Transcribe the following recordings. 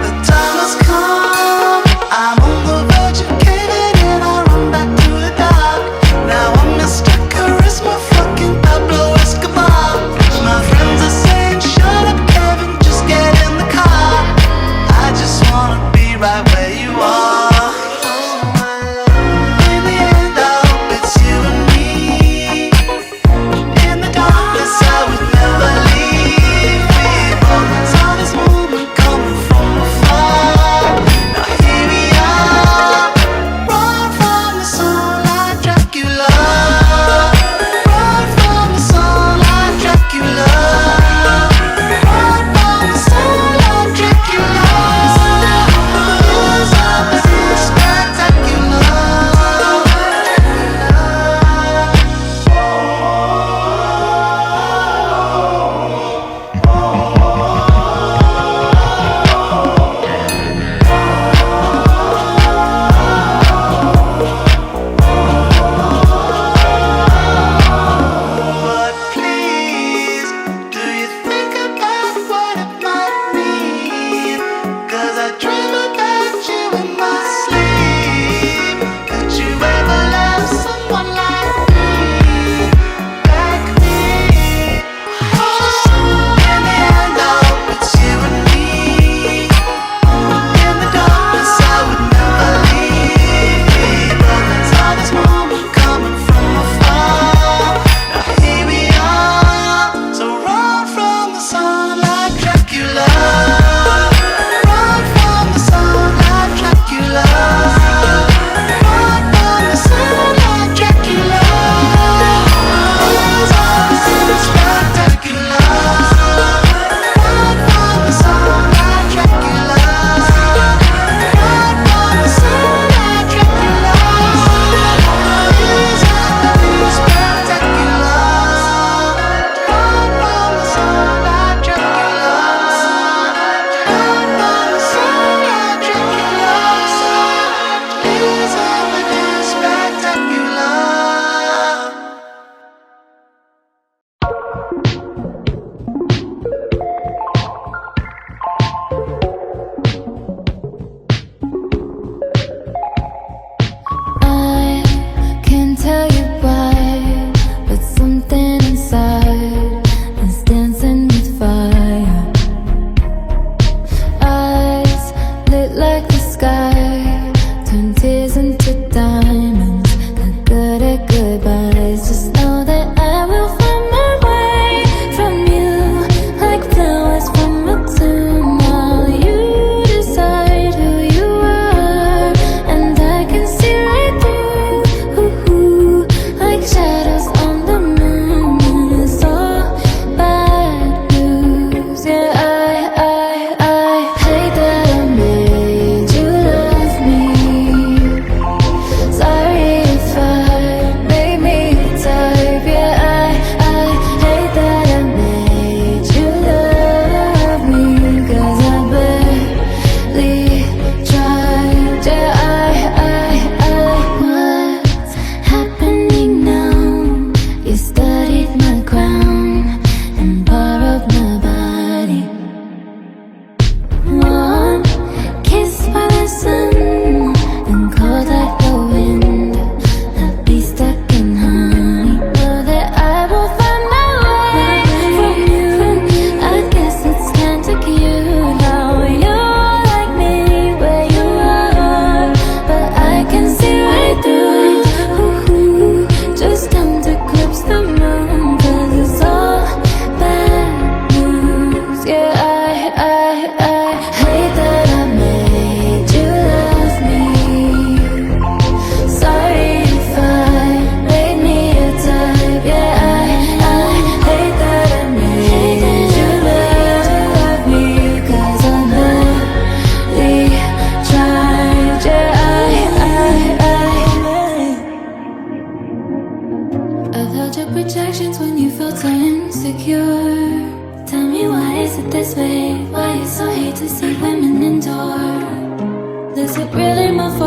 The time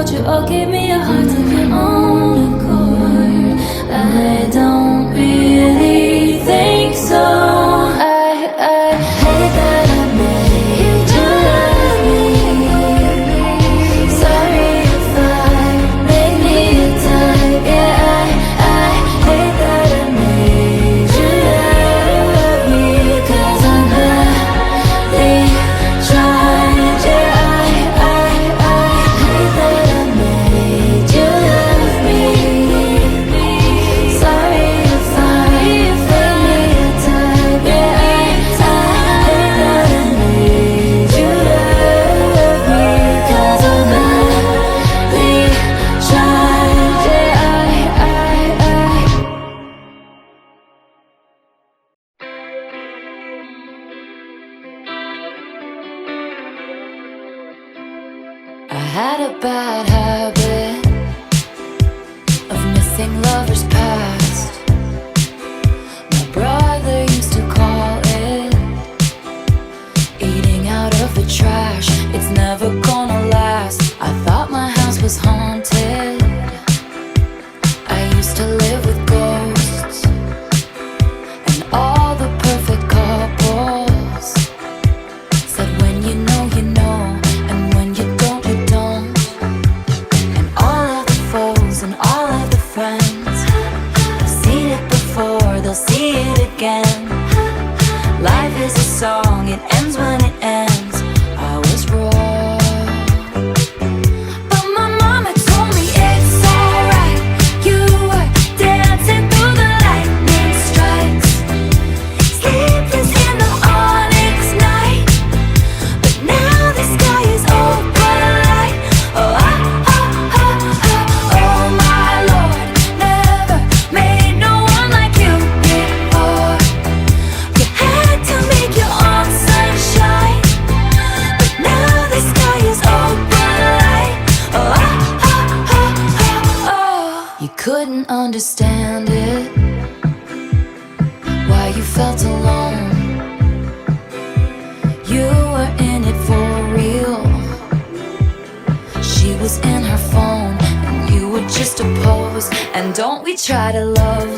hold you or give me a heart of your own accord. I don't really think so. I hate that I made you love me. Sorry if I made me a type. Yeah, I hate that I made you love me. 'Cause I'm badly trying. Yeah, I hate that I made you love me. Sorry if I made me a type. Yeah, I hate that I made you love me. 'Cause I'm badly trying. Yeah, I had a bad habit of missing lovers past. My brother used to call it eating out of the trash. It's never gonna last. I thought my house was haunted. I used to live with ghosts and all the perfect couples said when you know, and when you don't, you don't. And all of the foes and all of the friends have seen it before, they'll see it again. Life is a song, it ends when it ends. I was wrong, but my mama told me it's alright. You were dancing through the lightning strikes, sleepless in the onyx night. But now the sky is open light. Oh, oh my Lord, never made no one like you before. You had to make your own sunshine, but now the sky is open light. Oh, you couldn't understand it, why you felt alone. You were in it for real. She was in her phone and you were just a pose. And don't we try to love